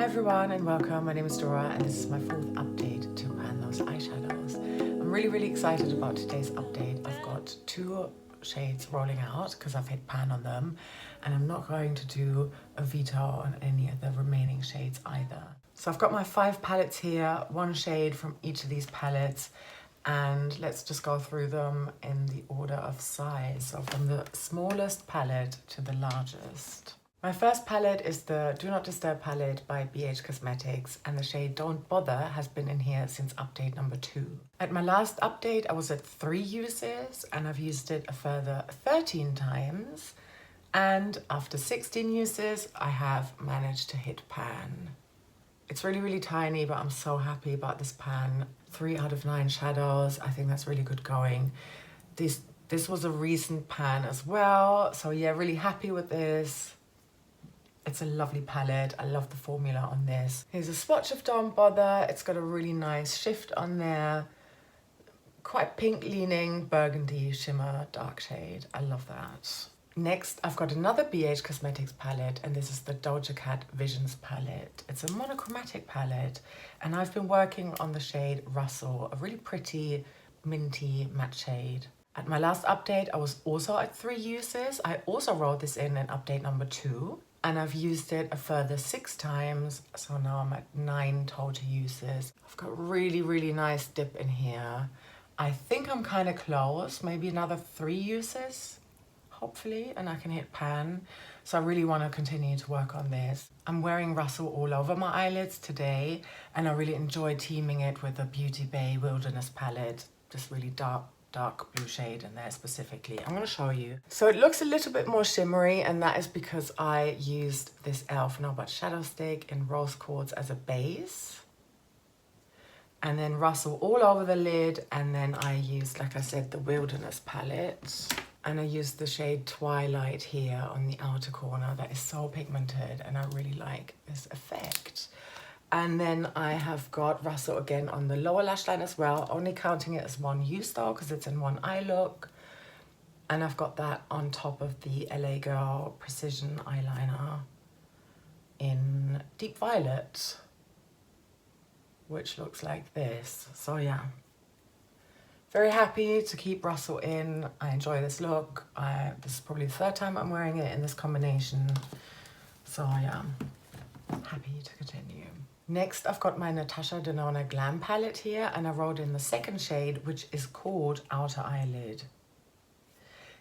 Hi everyone and welcome, my name is Dora and this is my fourth update to Pan Those Eyeshadows. I'm really excited about today's update. I've got two shades rolling out because I've hit pan on them, and I'm not going to do a veto on any of the remaining shades either. So I've got my 5 palettes here, one shade from each of these palettes, and let's just go through them in the order of size. So from the smallest palette to the largest. My first palette is the Do Not Disturb palette by BH Cosmetics, and the shade Don't Bother has been in here since update number 2. At my last update I was at 3 uses and I've used it a further 13 times, and after 16 uses I have managed to hit pan. It's really tiny, but I'm so happy about this pan. 3 out of 9 shadows, I think that's really good going. This was a recent pan as well, so yeah, really happy with this. It's a lovely palette. I love the formula on this. Here's a swatch of Don't Bother. It's got a really nice shift on there. Quite pink leaning, burgundy shimmer, dark shade. I love that. Next, I've got another BH Cosmetics palette, and this is the Doja Cat Visions palette. It's a monochromatic palette, and I've been working on the shade Rustle, a really pretty minty matte shade. At my last update, I was also at 3 uses. I also wrote this in update number 2. And I've used it a further 6 times, so now I'm at 9 total uses. I've got really nice dip in here. I think I'm kind of close, maybe another 3 uses, hopefully, and I can hit pan. So I really want to continue to work on this. I'm wearing Rustle all over my eyelids today, and I really enjoy teaming it with the Beauty Bay Wilderness palette, just really dark blue shade in there specifically. I'm going to show you. So it looks a little bit more shimmery, and that is because I used this e.l.f. No But Shadow Stick in Rose Quartz as a base. And then Rustle all over the lid, and then I used, like I said, the Wilderness palette. And I used the shade Twilight here on the outer corner. That is so pigmented, and I really like this effect. And then I have got Rustle again on the lower lash line as well, only counting it as one use though, because it's in one eye look. And I've got that on top of the LA Girl Precision eyeliner in Deep Violet, which looks like this. So yeah, very happy to keep Rustle in. I enjoy this look. This is probably the 3rd time I'm wearing it in this combination. So yeah, happy to continue. Next, I've got my Natasha Denona Glam palette here, and I wrote in the 2nd shade, which is called Outer Eyelid.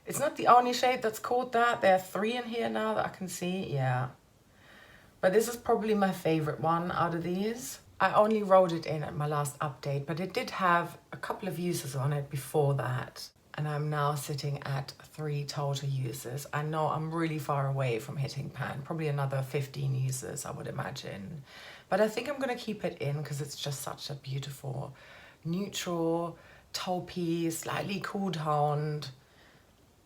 It's not the only shade that's called that. There are 3 in here now that I can see, yeah. But this is probably my favorite one out of these. I only wrote it in at my last update, but it did have a couple of uses on it before that. And I'm now sitting at 3 total uses. I know I'm really far away from hitting pan, probably another 15 uses, I would imagine. But I think I'm gonna keep it in because it's just such a beautiful, neutral, taupey, slightly cool toned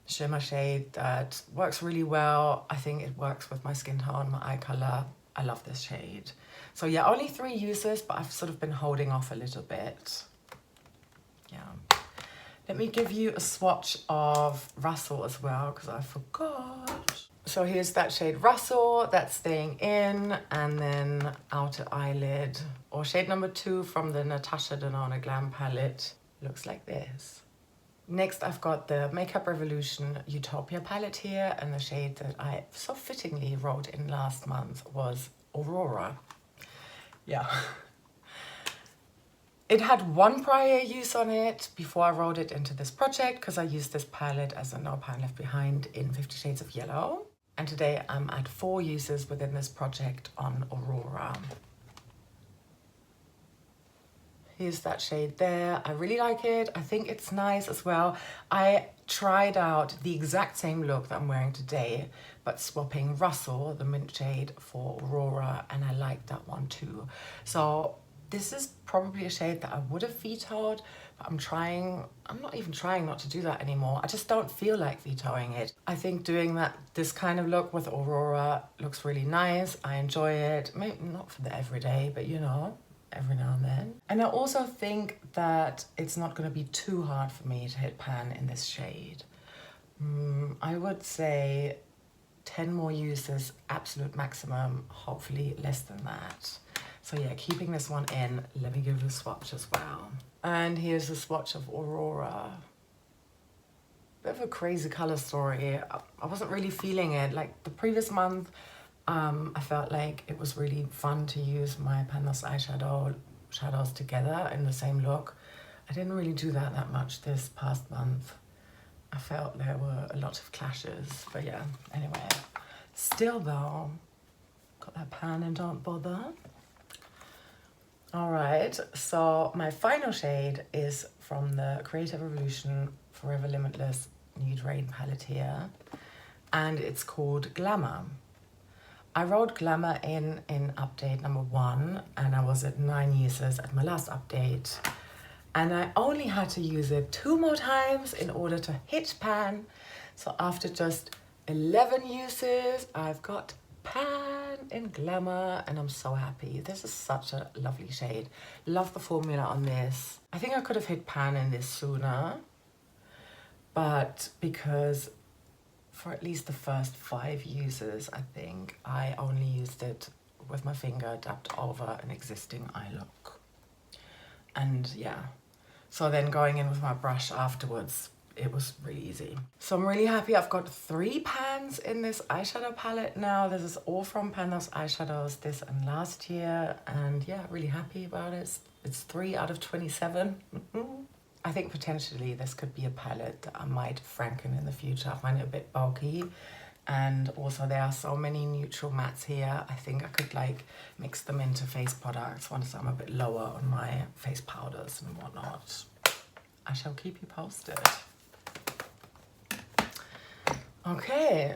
shimmer shade that works really well. I think it works with my skin tone, my eye color. I love this shade. So yeah, only 3 uses, but I've sort of been holding off a little bit. Yeah. Let me give you a swatch of Rustle as well, because I forgot. So here's that shade Rustle, that's staying in, and then Outer Eyelid, or shade number 2 from the Natasha Denona Glam palette. Looks like this. Next, I've got the Makeup Revolution Eutopia palette here, and the shade that I so fittingly wrote in last month was Aurora. Yeah. It had 1 prior use on it before I wrote it into this project, because I used this palette as a No Pan Left Behind in 50 Shades of Yellow. And today I'm at 4 uses within this project on Aurora. Here's that shade there. I really like it. I think it's nice as well. I tried out the exact same look that I'm wearing today, but swapping Rustle, the mint shade, for Aurora, and I like that one too. So this is probably a shade that I would have vetoed, but I'm not even trying not to do that anymore. I just don't feel like vetoing it. I think doing this kind of look with Aurora looks really nice. I enjoy it. Maybe not for the everyday, but you know, every now and then. And I also think that it's not going to be too hard for me to hit pan in this shade. I would say 10 more uses, absolute maximum, hopefully less than that. So yeah, keeping this one in. Let me give it a swatch as well. And here's a swatch of Aurora. Bit of a crazy color story. I wasn't really feeling it. Like the previous month, I felt like it was really fun to use my Pan Those shadows together in the same look. I didn't really do that much this past month. I felt there were a lot of clashes, but yeah, anyway. Still though, got that pan and don't bother. All right, so my final shade is from the Creative Revolution Forever Limitless Nude Rain palette here, and it's called Glamour. I wrote Glamour in update number 1, and I was at 9 uses at my last update. And I only had to use it 2 more times in order to hit pan. So after just 11 uses, I've got pan in Glamour, and I'm so happy. This is such a lovely shade. Love the formula on this. I think I could have hit pan in this sooner, but because for at least the first 5 uses, I think I only used it with my finger dabbed over an existing eye look. And yeah, so then going in with my brush afterwards, it was really easy. So I'm really happy I've got 3 pans in this eyeshadow palette now. This is all from Pan Those Eyeshadows this and last year. And yeah, really happy about it. It's 3 out of 27. I think potentially this could be a palette that I might franken in the future. I find it a bit bulky. And also there are so many neutral mattes here. I think I could like mix them into face products once I'm a bit lower on my face powders and whatnot. I shall keep you posted. Okay,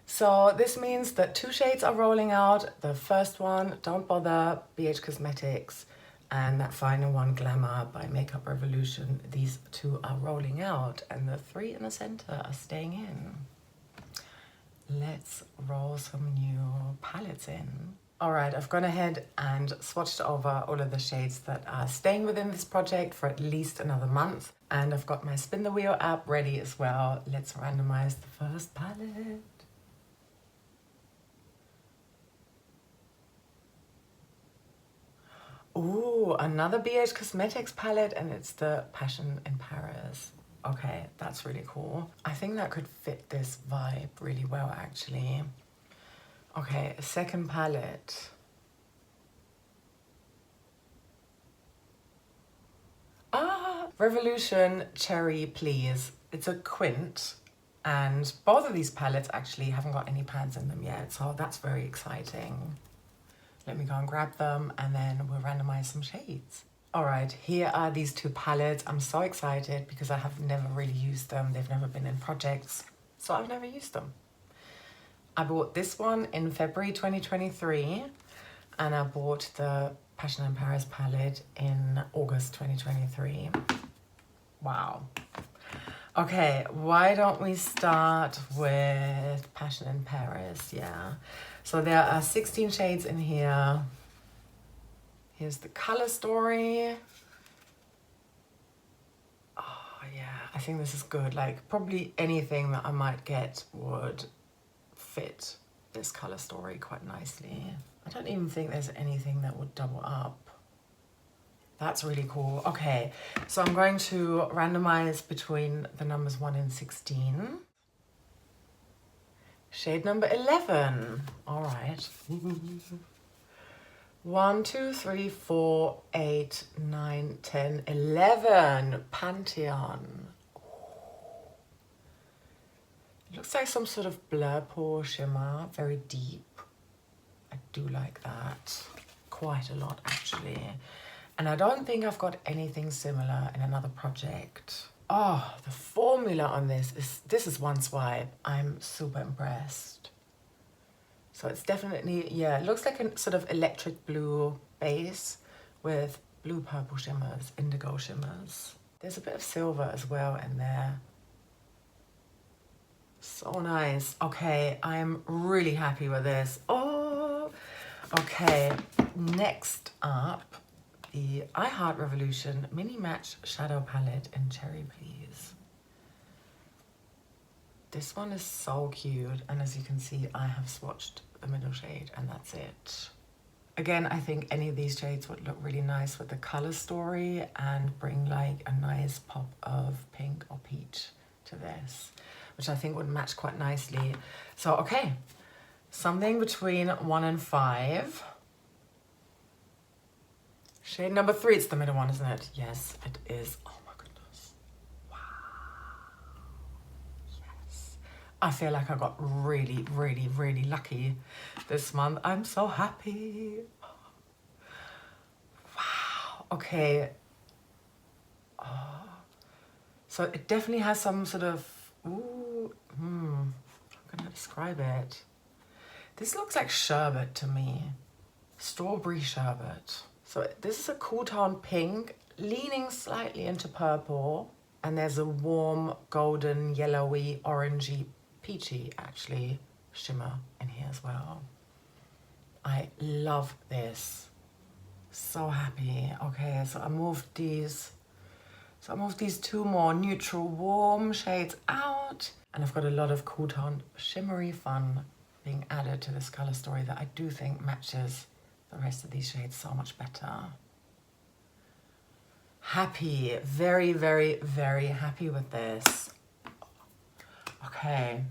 so this means that 2 shades are rolling out. The first one, Don't Bother, BH Cosmetics, and that final one, Glamour by Makeup Revolution. These 2 are rolling out, and the 3 in the center are staying in. Let's roll some new palettes in. All right, I've gone ahead and swatched over all of the shades that are staying within this project for at least another month. And I've got my Spin the Wheel app ready as well. Let's randomize the first palette. Ooh, another BH Cosmetics palette, and it's the Passion in Paris. Okay, that's really cool. I think that could fit this vibe really well, actually. Okay, second palette. Revolution Cherry Please. It's a quint, and both of these palettes actually haven't got any pans in them yet, so that's very exciting. Let me go and grab them, and then we'll randomize some shades. All right, here are these 2 palettes. I'm so excited because I have never really used them. They've never been in projects, so I've never used them. I bought this one in February 2023, and I bought the Passion in Paris palette in August 2023. Wow. Okay, why don't we start with Passion in Paris? Yeah. So there are 16 shades in here. Here's the color story. Oh yeah, I think this is good. Like probably anything that I might get would fit this color story quite nicely. I don't even think there's anything that would double up. That's really cool. Okay, so I'm going to randomize between the numbers 1 and 16. Shade number 11. All right. 1, 2, 3, 4, 8, 9, 10, 11. Panthéon. It looks like some sort of blur pore shimmer, very deep. I do like that quite a lot, actually. And I don't think I've got anything similar in another project. Oh, the formula on this is one swipe. I'm super impressed. So it's definitely, yeah, it looks like a sort of electric blue base with blue purple shimmers, indigo shimmers. There's a bit of silver as well in there. So nice. Okay, I'm really happy with this. Oh, okay. Next up, the I Heart Revolution Mini Match Shadow Palette in Cherry Please. This one is so cute, and as you can see, I have swatched the middle shade and that's it. Again, I think any of these shades would look really nice with the color story and bring like a nice pop of pink or peach to this, which I think would match quite nicely. So, okay, something between 1 and 5. Shade number 3, it's the middle one, isn't it? Yes, it is. Oh my goodness. Wow. Yes. I feel like I got really, really, really lucky this month. I'm so happy. Wow. Okay. Oh. So it definitely has some sort of, ooh, how can I describe it? This looks like sherbet to me. Strawberry sherbet. So this is a cool tone pink, leaning slightly into purple. And there's a warm, golden, yellowy, orangey, peachy, actually, shimmer in here as well. I love this. So happy. Okay, so I moved these. So I moved these 2 more neutral, warm shades out. And I've got a lot of cool tone, shimmery fun being added to this color story that I do think matches the rest of these shades so much better. Happy, very, very, very happy with this. Okay.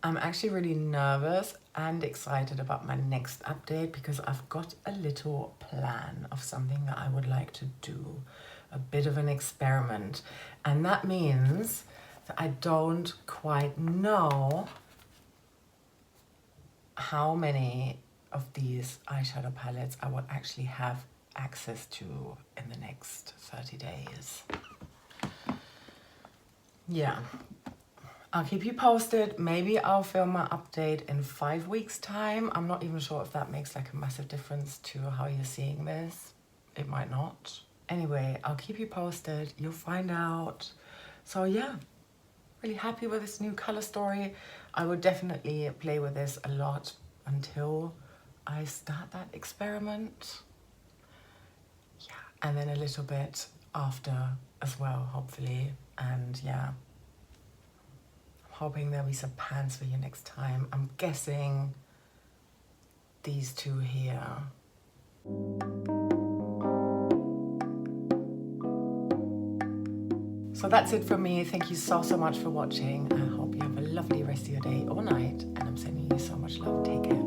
I'm actually really nervous and excited about my next update because I've got a little plan of something that I would like to do, a bit of an experiment. And that means that I don't quite know how many of these eyeshadow palettes I will actually have access to in the next 30 days. Yeah, I'll keep you posted. Maybe I'll film my update in 5 weeks' time. I'm not even sure if that makes like a massive difference to how you're seeing this. It might not. Anyway, I'll keep you posted. You'll find out. So yeah, really happy with this new color story. I would definitely play with this a lot until I start that experiment. Yeah, and then a little bit after as well, hopefully. And yeah, I'm hoping there'll be some pans for you next time. I'm guessing these 2 here. So that's it from me. Thank you so, so much for watching. I hope you have a lovely rest of your day or night. And I'm sending you so much love. Take care.